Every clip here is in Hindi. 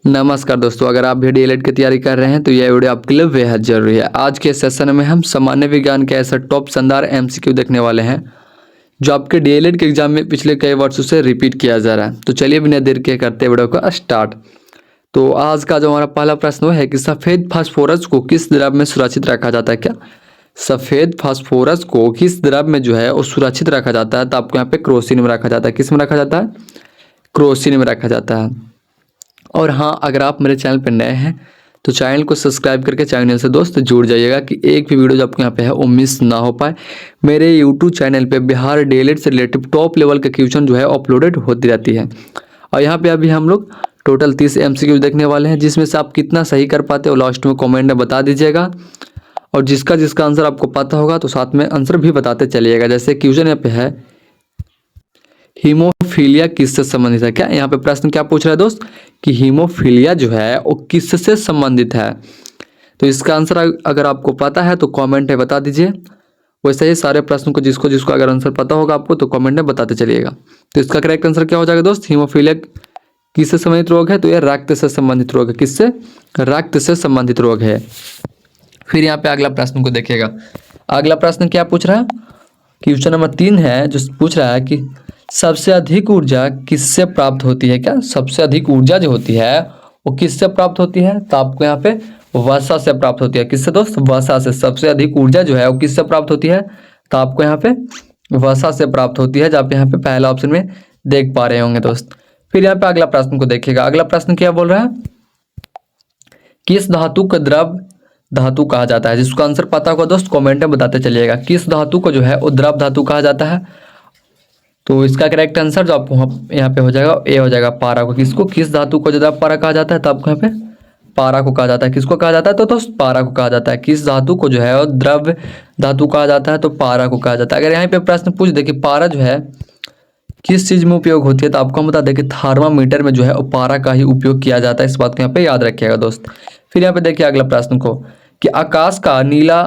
नमस्कार दोस्तों, अगर आप भी डीएलएड की तैयारी कर रहे हैं तो यह वीडियो आपके लिए बेहद जरूरी है। आज के सेशन में हम सामान्य विज्ञान के ऐसा टॉप शानदार एमसीक्यू देखने वाले हैं जो आपके डीएलएड के एग्जाम में पिछले कई वर्षों से रिपीट किया जा रहा है। तो चलिए बिना देर के करते वीडियो को स्टार्ट। तो आज का जो हमारा पहला प्रश्न वो है कि सफ़ेद फास्फोरस को किस द्रव में सुरक्षित रखा जाता है। क्या सफ़ेद फास्फोरस को किस द्रव में जो है वो सुरक्षित रखा जाता है? तो आपको यहाँ पे क्रोसिन में रखा जाता है। किस में रखा जाता है? क्रोसिन में रखा जाता है। और हाँ, अगर आप मेरे चैनल पर नए हैं तो चैनल को सब्सक्राइब करके चैनल से दोस्त जुड़ जाइएगा कि एक भी वीडियो जो आपको यहाँ पे है वो मिस ना हो पाए। मेरे यूट्यूब चैनल पे बिहार डीएलएड से रिलेटिव टॉप लेवल के क्वेश्चन जो है अपलोडेड होती रहती है। और यहाँ पे अभी हम लोग टोटल 30 एमसीक्यू देखने वाले हैं, जिसमें से आप कितना सही कर पाते हो लास्ट में कॉमेंट में बता दीजिएगा। और जिसका जिसका आंसर आपको पता होगा तो साथ में आंसर भी बताते चलिएगा। जैसे क्वेश्चन यहाँ पे है, हीमोफीलिया किससे संबंधित है? क्या यहाँ पे प्रश्न क्या पूछ रहा है दोस्त कि हीमोफीलिया जो है वो किससे संबंधित है? तो इसका आंसर अगर आपको पता है तो कमेंट में बता दीजिए। वैसे ही सारे प्रश्न को जिसको जिसको अगर आंसर पता होगा आपको तो कमेंट में बताते चलिएगा। तो इसका करेक्ट आंसर क्या हो जाएगा दोस्त? हीमोफीलिया किससे संबंधित रोग है? तो यह रक्त से संबंधित रोग है। किससे? रक्त से संबंधित रोग है। फिर यहाँ पे अगला प्रश्न को देखिएगा। अगला प्रश्न क्या पूछ रहा है? क्वेश्चन नंबर 3 है जो पूछ रहा है कि सबसे अधिक ऊर्जा किससे प्राप्त होती है? क्या सबसे अधिक ऊर्जा जो होती है वो किससे प्राप्त होती है? तो आपको यहाँ पे वसा से प्राप्त होती है। किससे दोस्त? वसा से। सबसे अधिक ऊर्जा जो है वो किससे प्राप्त होती है? तो आपको यहाँ पे वसा से प्राप्त होती है, जो आप यहाँ पे पहला ऑप्शन में देख पा रहे होंगे दोस्त। फिर यहाँ पे अगला प्रश्न को देखिएगा। अगला प्रश्न क्या बोल रहा है? किस धातु का द्रव धातु कहा जाता है? जिसको आंसर पता होगा दोस्त कमेंट में बताते चलिएगा। किस धातु को जो है वो द्रव धातु कहा जाता है? तो इसका करेक्ट आंसर जो आपको यहाँ पे हो जाएगा ए हो जाएगा, पारा को। किसको? किस धातु को जो द्रव पारा कहा जाता है? तो आपको यहाँ पे पारा को कहा जाता है। किसको कहा जाता है? तो दोस्त पारा को कहा जाता है। किस धातु को जो है वो द्रव धातु कहा जाता है? तो पारा को कहा जाता है। अगर यहाँ पे प्रश्न पूछ दे कि पारा जो है किस चीज में उपयोग होती है, तो आपको हम बता दें कि थर्मामीटर में जो है वो पारा का ही उपयोग किया जाता है। इस बात को यहाँ पे याद रखिएगा दोस्त। फिर यहाँ पे देखिए अगला प्रश्न को कि आकाश का नीला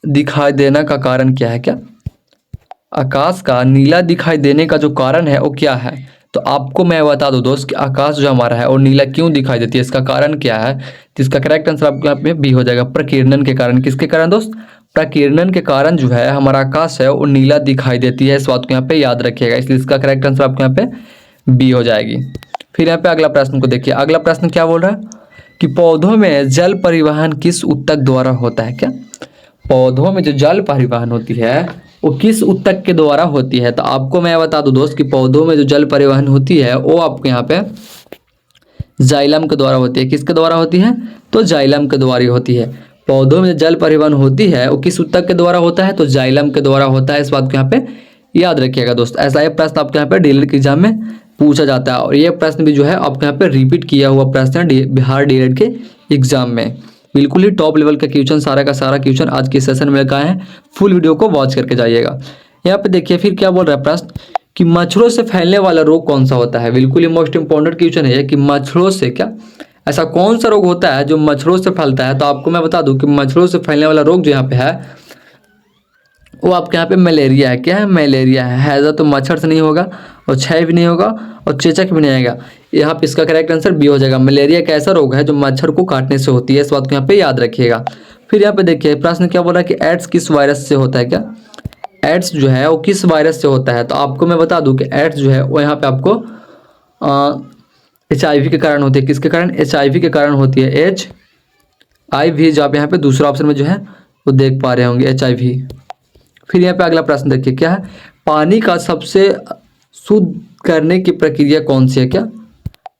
दिखाई देने का कारण क्या है? क्या आकाश का नीला दिखाई देने का जो कारण है वो क्या है? तो आपको मैं बता दूं दोस्त कि आकाश जो हमारा है वो नीला क्यों दिखाई देती है, इसका कारण क्या है? तो इसका करेक्ट आंसर आपके यहाँ पे बी हो जाएगा, प्रकीर्णन के कारण। किसके कारण दोस्त? प्रकीर्णन के कारण जो है हमारा आकाश है वो नीला दिखाई देती है। इस बात को यहाँ पे याद रखिएगा, इसलिए इसका करेक्ट आंसर आपके यहाँ पे बी हो जाएगी। फिर यहाँ पे अगला प्रश्न को देखिए। अगला प्रश्न क्या बोल रहा है कि पौधों में जल परिवहन किस ऊतक द्वारा होता है? क्या पौधों में जो जल परिवहन होती है वो किस ऊतक के द्वारा होती है? तो आपको मैं बता दूं दोस्त कि पौधों में जो जल परिवहन होती है वो आपको यहाँ पे जाइलम के द्वारा होती है। किसके द्वारा होती है? तो जाइलम के द्वारा होती है। पौधों में जो जल परिवहन होती है वो किस ऊतक के द्वारा होता है? तो जाइलम के द्वारा होता है। इस बात को यहाँ पे याद रखिएगा दोस्त। ऐसा ये प्रश्न आपके यहाँ पे डीएलएड के एग्जाम में पूछा जाता है, और ये प्रश्न भी जो है आपके यहाँ पे रिपीट किया हुआ प्रश्न है बिहार डीएलएड के एग्जाम में। बिल्कुल ही टॉप लेवल का क्वेश्चन, सारा का सारा क्वेश्चन आज के सेशन में लगा है। फुल वीडियो को वॉच करके जाइएगा। यहाँ पे देखिए फिर क्या बोल रहा है प्रश्न कि मच्छरों से फैलने वाला रोग कौन सा होता है? बिल्कुल ही मोस्ट इंपॉर्टेंट क्वेश्चन है कि मच्छरों से क्या ऐसा कौन सा रोग होता है जो मच्छरों से फैलता है? तो आपको मैं बता दूं कि मच्छरों से फैलने वाला रोग जो यहाँ पे है वो आपके यहाँ पे मलेरिया है। क्या है? मलेरिया है। हैजा तो मच्छर से नहीं होगा, और क्षय भी नहीं होगा, और चेचक भी नहीं आएगा। यहाँ पे इसका करेक्ट आंसर बी हो जाएगा। मलेरिया एक ऐसा रोग है जो मच्छर को काटने से होती है। इस बात को यहाँ पे याद रखिएगा। फिर यहाँ पे देखिए प्रश्न क्या बोला कि एड्स किस वायरस से होता है? क्या एड्स जो है वो किस वायरस से होता है? तो आपको मैं बता दूं कि एड्स जो है वो यहाँ पे आपको HIV के कारण होती है। किसके कारण? HIV के कारण होती है। HIV जो आप यहाँ पे दूसरा ऑप्शन में जो है वो देख पा रहे होंगे, HIV। फिर यहाँ पे अगला प्रश्न देखिए क्या है, पानी का सबसे शुद्ध करने की प्रक्रिया कौन सी है? क्या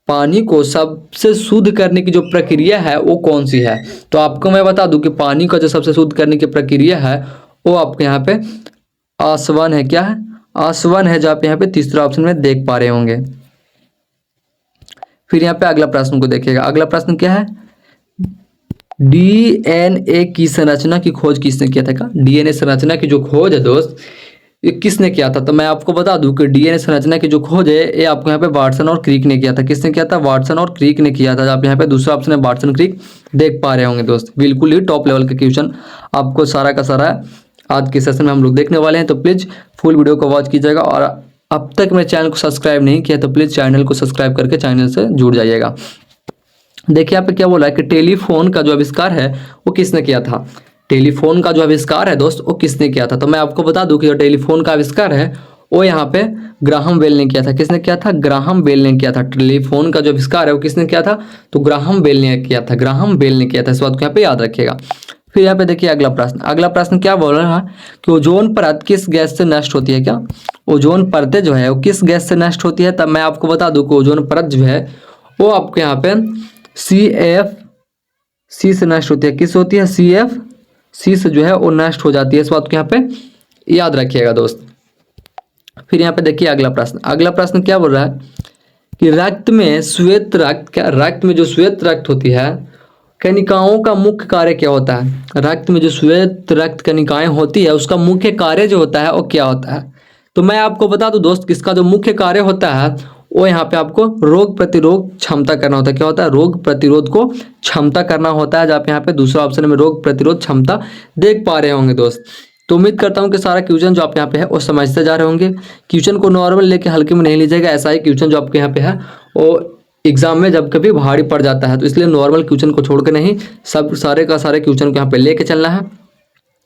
पानी को सबसे शुद्ध करने की जो प्रक्रिया है वो कौन सी है? तो आपको मैं बता दूं कि पानी का जो सबसे शुद्ध करने की प्रक्रिया है वो आपके यहाँ पे आसवन है। क्या है? आसवन है, जो आप यहाँ पे तीसरा ऑप्शन में देख पा रहे होंगे। फिर यहाँ पे अगला प्रश्न को देखिएगा। अगला प्रश्न क्या है, DNA की संरचना की खोज किसने किया था? क्या DNA संरचना की जो खोज है दोस्त ये किसने किया था? तो मैं आपको बता दूं कि DNA संरचना की जो खोज है ये आपको यहाँ पे वाटसन और क्रिक ने किया था। किसने किया था? वाटसन और क्रिक ने किया था। आप यहाँ पे दूसरा ऑप्शन है वाटसन क्रिक देख पा रहे होंगे दोस्त। बिल्कुल ही टॉप लेवल का क्वेश्चन आपको सारा का सारा आज के सेशन में हम लोग देखने वाले हैं। तो प्लीज फुल वीडियो को वॉच कीजिएगा, और अब तक मेरे चैनल को सब्सक्राइब नहीं किया तो प्लीज चैनल को सब्सक्राइब करके चैनल से जुड़ जाइएगा। देखिए यहाँ पे क्या बोला है कि टेलीफोन का जो आविष्कार है वो किसने किया था। टेलीफोन का जो आविष्कार है दोस्त वो किसने किया था, तो मैं आपको बता दूं कि जो टेलीफोन का आविष्कार है वो यहाँ पे ग्राहम बेल ने किया था। किसने किया था? ग्राहम बेल ने किया था। टेलीफोन का जो आविष्कार है वो किसने किया था? तो ग्राहम बेल ने किया था। ग्राहम बेल ने किया था। इस बात को यहाँ पे याद रखिएगा। फिर यहाँ पे देखिए अगला प्रश्न। अगला प्रश्न क्या बोल रहा है कि ओजोन परत किस गैस से नष्ट होती है। क्या ओजोन परतें जो है वो किस गैस से नष्ट होती है? तब मैं आपको बता दूं कि ओजोन परत जो है वो आपको यहाँ पे CFC से नष्ट होती है। किस होती है? CFC से जो है वो नष्ट हो जाती है। इस बात को यहाँ पे याद रखिएगा दोस्त। फिर यहाँ पे देखिए अगला प्रश्न। अगला प्रश्न क्या बोल रहा है कि रक्त में श्वेत रक्त, क्या रक्त में जो श्वेत रक्त होती है कणिकाओं का मुख्य कार्य क्या होता है? रक्त में जो श्वेत रक्त कणिकाएं होती है उसका मुख्य कार्य जो होता है वो क्या होता है? तो मैं आपको बता दूं दोस्त, किसका जो मुख्य कार्य होता है वो यहाँ पे आपको रोग प्रतिरोध क्षमता करना होता है। क्या होता है? रोग प्रतिरोध को क्षमता करना होता है। जहाँ पे यहाँ पे दूसरा ऑप्शन में रोग प्रतिरोध क्षमता देख पा रहे होंगे दोस्त। तो उम्मीद करता हूँ कि सारा क्वेश्चन जो आप यहाँ पे है वो समझते जा रहे होंगे। क्वेश्चन को नॉर्मल लेके हल्के में नहीं लीजिएगा। ऐसा ही क्वेश्चन जो आपके यहाँ पे है वो एग्जाम में जब कभी भारी पड़ जाता है, तो इसलिए नॉर्मल क्वेश्चन को छोड़ के नहीं, सब सारे का सारे क्वेश्चन को यहाँ पे लेके चलना है।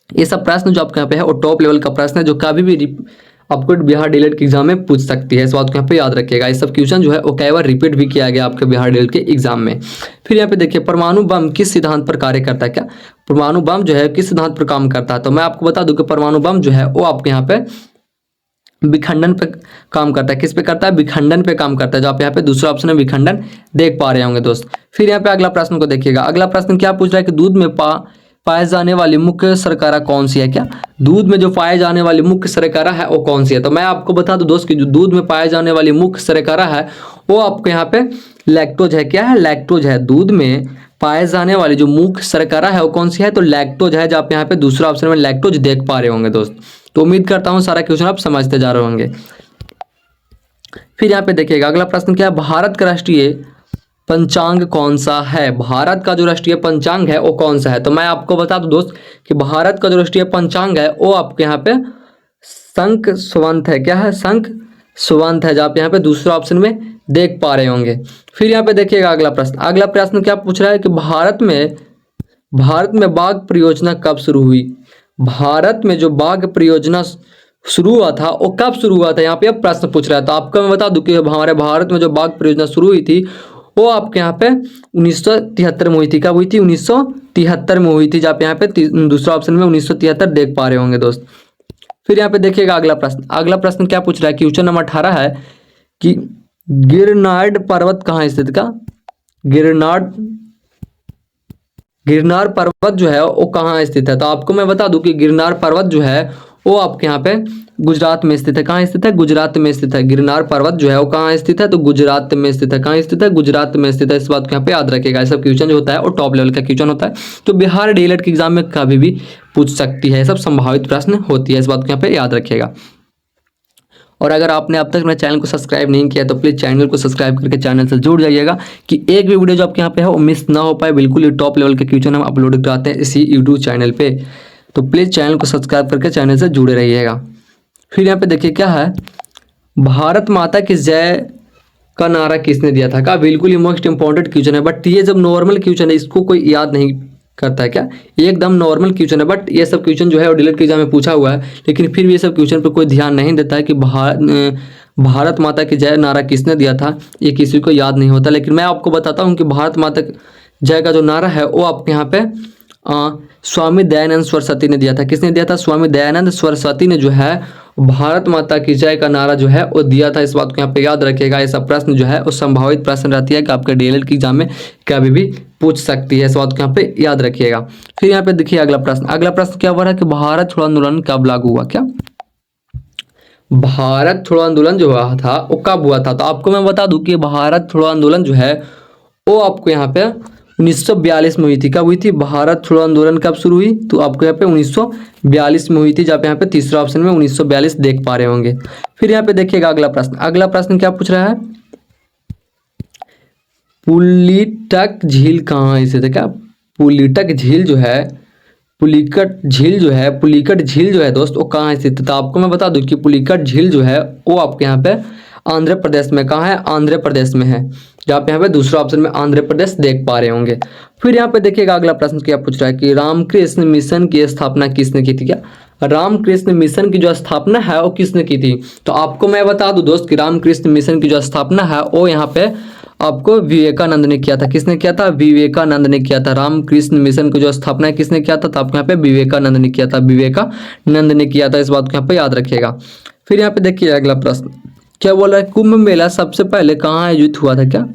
ये सब प्रश्न जो आपके यहाँ पे है वो टॉप लेवल का प्रश्न है जो कभी भी आपको बिहार डीएलएड के एग्जाम में पूछ सकती है। इस बात को यहाँ पे याद रखिएगा। ये सब क्वेश्चन जो है वो कई बार रिपीट भी किया गया आपके बिहार डीएलएड के एग्जाम में। फिर यहाँ पे देखिए परमाणु बम किस सिद्धांत पर कार्य करता है। क्या परमाणु बम जो है किस सिद्धांत पर काम करता है? तो मैं आपको बता दूं कि परमाणु बम जो है वो आपके यहाँ पे विखंडन पे काम करता है। किस पे करता है? विखंडन पे काम करता है। जो आप यहाँ पे दूसरा ऑप्शन है विखंडन देख पा रहे होंगे दोस्त। फिर यहाँ पे अगला प्रश्न को देखिएगा। अगला प्रश्न क्या पूछ रहा है कि दूध में पाए जाने वाली मुख्य शर्करा कौन सी है। क्या दूध में जो पाए जाने वाली मुख्य शर्करा है वो कौन सी है? तो मैं आपको बता दूं दोस्त कि जो दूध में पाए जाने वाली मुख्य शर्करा है वो आपको यहाँ पे लैक्टोज है। क्या है? लैक्टोज है। दूध में पाए जाने वाली जो मुख्य शर्करा है वो कौन सी है? तो लैक्टोज है। जो आप यहाँ पे दूसरा ऑप्शन में लैक्टोज देख पा रहे होंगे दोस्त। तो उम्मीद करता हूँ सारा क्वेश्चन आप समझते जा रहे होंगे। फिर यहाँ पे देखिएगा अगला प्रश्न क्या है, भारत का राष्ट्रीय पंचांग कौन सा है? भारत का जो राष्ट्रीय पंचांग है वो कौन सा है? तो मैं आपको बता दूं दोस्त कि भारत का जो राष्ट्रीय पंचांग है वो आपके यहाँ पे शंख स्वंत है। क्या है? शंख स्वंत है। जो आप यहाँ पे दूसरा ऑप्शन में देख पा रहे होंगे। फिर यहाँ पे देखिएगा अगला प्रश्न। अगला प्रश्न क्या पूछ रहा है कि भारत में बाघ परियोजना कब शुरू हुई? भारत में जो बाघ परियोजना शुरू हुआ था वो कब शुरू हुआ था? यहाँ पे अब प्रश्न पूछ रहा है। तो आपको मैं बता दूं कि हमारे भारत में जो बाघ परियोजना शुरू हुई थी वो आपके यहाँ पे 1973 में हुई थी। कब हुई थी? 1973 में हुई थी। जहाँ पे यहाँ पे दूसरा ऑप्शन में 1973 देख पा रहे होंगे दोस्त। फिर यहाँ पे देखिएगा अगला प्रश्न। अगला प्रश्न क्या पूछ रहा है? क्वेश्चन नंबर 18 है कि गिरनार पर्वत कहाँ स्थित? का गिरनार पर्वत जो है वो कहाँ स्थित है? तो आपको मैं बता दूं कि गिरनार पर्वत जो है वो आपके यहाँ पे गुजरात में स्थित है। कहाँ स्थित है? गुजरात में स्थित है। गिरनार पर्वत जो है वो कहाँ स्थित है? तो गुजरात में स्थित है। कहाँ स्थित है? गुजरात में स्थित है। इस बात को यहाँ पे याद रखिएगा। सब क्वेश्चन जो होता है वो टॉप लेवल का क्वेश्चन होता है, तो बिहार डीएलएड के एग्जाम में कभी भी पूछ सकती है। सब संभावित प्रश्न होती है। इस बात को यहाँ पे याद रखिएगा। और अगर आपने अब तक मेरे चैनल को सब्सक्राइब नहीं किया तो प्लीज़ चैनल को सब्सक्राइब करके चैनल से जुड़ जाइएगा कि एक भी वीडियो जो आपके यहाँ पे है वो मिस ना हो पाए। बिल्कुल ये टॉप लेवल के क्वेश्चन हम अपलोड कराते हैं इसी यूट्यूब चैनल पे, तो प्लीज़ चैनल को सब्सक्राइब करके चैनल से जुड़े रहिएगा। फिर यहाँ पे देखिए क्या है, भारत माता की जय का नारा किसने दिया था? का बिल्कुल ये मोस्ट इंपॉर्टेंट क्वेश्चन है, बट ये जब नॉर्मल क्वेश्चन है इसको कोई याद नहीं करता है। क्या एकदम नॉर्मल क्वेश्चन है, बट ये सब क्वेश्चन जो है वो डीएलएड के एग्जाम में पूछा हुआ है, लेकिन फिर भी ये सब क्वेश्चन पर कोई ध्यान नहीं देता है कि भारत माता की जय नारा किसने दिया था, ये किसी को याद नहीं होता। लेकिन मैं आपको बताता हूँ कि भारत माता जय का जो नारा है वो आपके यहाँ पे स्वामी दयानंद सरस्वती ने दिया था। किसने दिया था? स्वामी दयानंद सरस्वती ने जो है भारत माता की जय का नारा जो है वो दिया था। इस बात को यहाँ पे याद रखिएगा। ऐसा प्रश्न जो है वो संभावित प्रश्न रहती है कि आपके डीएलएड के एग्जाम में कभी भी पूछ सकती है। इस बात को यहाँ पे याद रखिएगा। फिर यहाँ पे देखिए अगला प्रश्न। अगला प्रश्न क्या हो रहा है कि भारत छोड़ो आंदोलन कब लागू हुआ? क्या भारत छोड़ो आंदोलन जो हुआ था वो कब हुआ था? तो आपको मैं बता दूं कि भारत छोड़ो आंदोलन जो है वो आपको यहाँ पे 1942 में हुई थी। कब हुई थी? भारत छोड़ो आंदोलन कब शुरू हुई? तो आपको यहाँ पे 1942 में हुई थी। जहाँ पे यहाँ पे तीसरा ऑप्शन में 1942 देख पा रहे होंगे। फिर यहाँ पे देखिएगा अगला प्रश्न। अगला प्रश्न क्या पूछ रहा है, पुलिकट झील कहाँ स्थित है? क्या पुलिकट झील जो है पुलिकट झील जो है दोस्त वो कहाँ स्थित है? तो आपको मैं बता दूं कि पुलिकट झील जो है वो आपके यहाँ पे आंध्र प्रदेश में, कहाँ है? आंध्र प्रदेश में है। जहाँ पे यहाँ पे दूसरा ऑप्शन में आंध्र प्रदेश देख पा रहे होंगे। फिर यहाँ पे देखिएगा अगला प्रश्न क्या पूछ रहा है कि रामकृष्ण मिशन की स्थापना किसने की थी। क्या रामकृष्ण मिशन की जो स्थापना है वो किसने की थी। तो आपको मैं बता दूं दोस्त कि रामकृष्ण मिशन की जो स्थापना है वो यहाँ पे आपको विवेकानंद ने किया था। किसने किया था, विवेकानंद ने किया था। रामकृष्ण मिशन की जो स्थापना है किसने किया था, तो आपको यहाँ पे विवेकानंद ने किया था, विवेकानंद ने किया था। इस बात को यहाँ पे याद रखिएगा। फिर यहाँ पे देखिए अगला प्रश्न क्या बोल रहा है, कुंभ मेला सबसे पहले कहाँ आयोजित हुआ था। क्या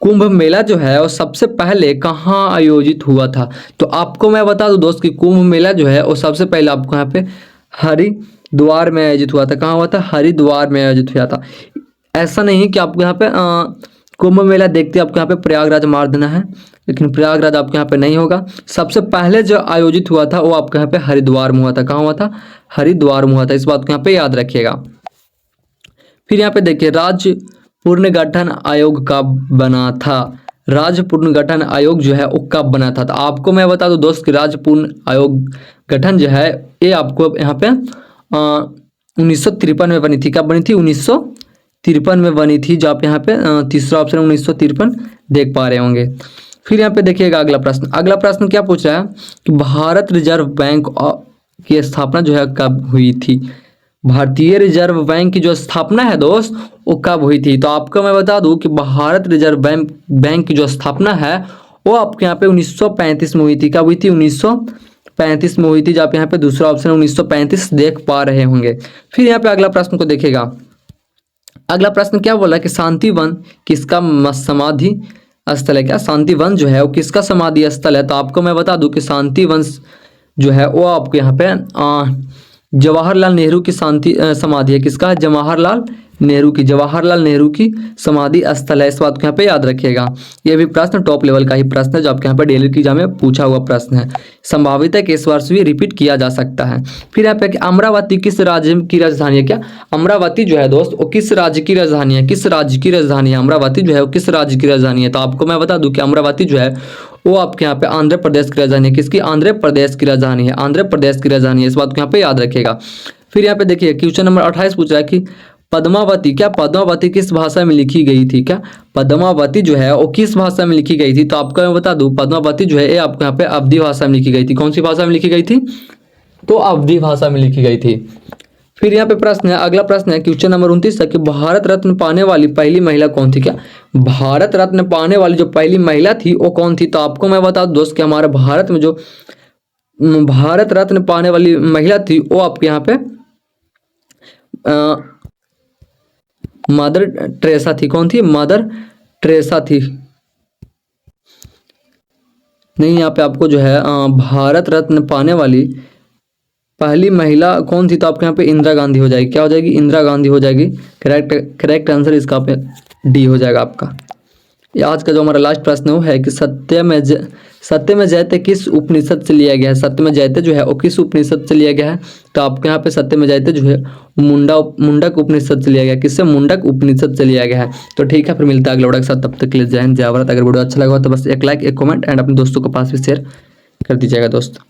कुंभ मेला जो है वो सबसे पहले कहाँ आयोजित हुआ था। तो आपको मैं बता दूं दोस्त कि कुंभ मेला जो है वो सबसे पहले आपको यहाँ पे हरिद्वार में आयोजित हुआ था। कहाँ हुआ था, हरिद्वार में आयोजित हुआ था। ऐसा नहीं कि आपको यहाँ पे कुंभ मेला देखते आपको यहाँ पे प्रयागराज मार देना है, लेकिन प्रयागराज आपके यहाँ पे नहीं होगा। सबसे पहले जो आयोजित हुआ था वो आपके यहाँ पे हरिद्वार में हुआ था। कहाँ हुआ था, हरिद्वार में हुआ था। इस बात को यहाँ पे याद रखिएगा। फिर यहाँ पे देखिए राज्य पुनर्गठन आयोग कब बना था। राज्य पुनर्गठन आयोग जो है वो कब बना था। तो आपको मैं बता दूं दोस्त कि राज्य पुनर्गठन आयोग गठन जो है ये आपको यहाँ पे 1953 में बनी थी। कब बनी थी, 1953 में बनी थी। जो आप यहाँ पे तीसरा ऑप्शन 1953 देख पा रहे होंगे। फिर यहाँ पे देखिएगा अगला प्रश्न। अगला प्रश्न क्या पूछ रहा है कि भारत रिजर्व बैंक की स्थापना जो है कब हुई थी। भारतीय रिजर्व बैंक की जो स्थापना है दोस्त वो कब हुई थी। तो आपको मैं बता दूं कि भारत रिजर्व बैंक की जो स्थापना है वो आपके यहाँ पे 1935 में हुई थी। कब हुई थी, 1935 में हुई थी। जब यहाँ पे दूसरा ऑप्शन 1935 देख पा रहे होंगे। फिर यहाँ पे अगला प्रश्न को देखिएगा। अगला प्रश्न क्या बोला कि शांति वन किसका समाधि स्थल है। क्या शांति वन जो है वो किसका समाधि स्थल है। तो आपको मैं बता दूं कि शांति वन जो है वो आपको यहाँ पे जवाहरलाल नेहरू की समाधि है। किसका, जवाहरलाल नेहरू की, जवाहरलाल नेहरू की समाधि स्थल है। इस बात को यहाँ पे याद रखिएगा। ये भी प्रश्न टॉप लेवल का ही प्रश्न है जो आपके यहाँ पे डेली की एग्जाम में पूछा हुआ प्रश्न है। संभावित है कि इस वर्ष भी रिपीट किया जा सकता है। फिर यहाँ पे अमरावती किस राज्य की राजधानी है। क्या अमरावती जो है दोस्त वो किस राज्य की राजधानी है, किस राज्य की राजधानी है। अमरावती जो है वो किस राज्य की राजधानी है। तो आपको मैं बता दूं कि अमरावती जो है वो आपके यहाँ पे आंध्र प्रदेश की राजधानी है। किसकी, आंध्र प्रदेश की राजधानी है, आंध्र प्रदेश की राजधानी है। इस बात को यहाँ पे याद रखिएगा। फिर यहाँ पे देखिए क्वेश्चन नंबर 28 पूछ रहा है कि पद्मावती, क्या पद्मावती किस भाषा में लिखी गई थी। क्या पद्मावती जो है वो किस भाषा में लिखी गई थी। तो आपको मैं बता दूं पद्मावती जो है ये आपको यहाँ पे अवधी भाषा में लिखी गई थी। कौन सी भाषा में लिखी गई थी, तो अवधी भाषा में लिखी गई थी। फिर यहाँ पे प्रश्न है, अगला प्रश्न है क्वेश्चन नंबर 29 है कि भारत रत्न पाने वाली पहली महिला कौन थी। क्या भारत रत्न पाने वाली जो पहली महिला थी वो कौन थी। तो आपको मैं बता दूं दोस्त कि हमारे भारत में जो भारत रत्न पाने वाली महिला थी वो आपके यहाँ पे मदर टेरेसा थी। कौन थी, मदर टेरेसा थी। नहीं, यहाँ पे आपको जो है भारत रत्न पाने वाली पहली महिला कौन थी। तो आपके यहाँ पे इंदिरा गांधी हो जाएगी। क्या हो जाएगी, इंदिरा गांधी हो जाएगी। करेक्ट आंसर इसका पे डी हो जाएगा आपका। ये आज का जो हमारा लास्ट प्रश्न है वो है कि सत्य में जयते किस उपनिषद से लिया गया है। सत्य में जयते जो है वो किस उपनिषद से लिया गया है। तो आपके यहाँ पे सत्य में जयते जो है मुंडक उपनिषद से लिया गया। किससे, मुंडक उपनिषद से लिया गया है। तो ठीक है, फिर मिलता है अगले वीडियो के साथ। तब तक के लिए जय हिंद जय भारत। अगर वीडियो अच्छा लगा तो बस एक लाइक, एक कमेंट एंड अपने दोस्तों के पास भी शेयर कर दीजिएगा दोस्त।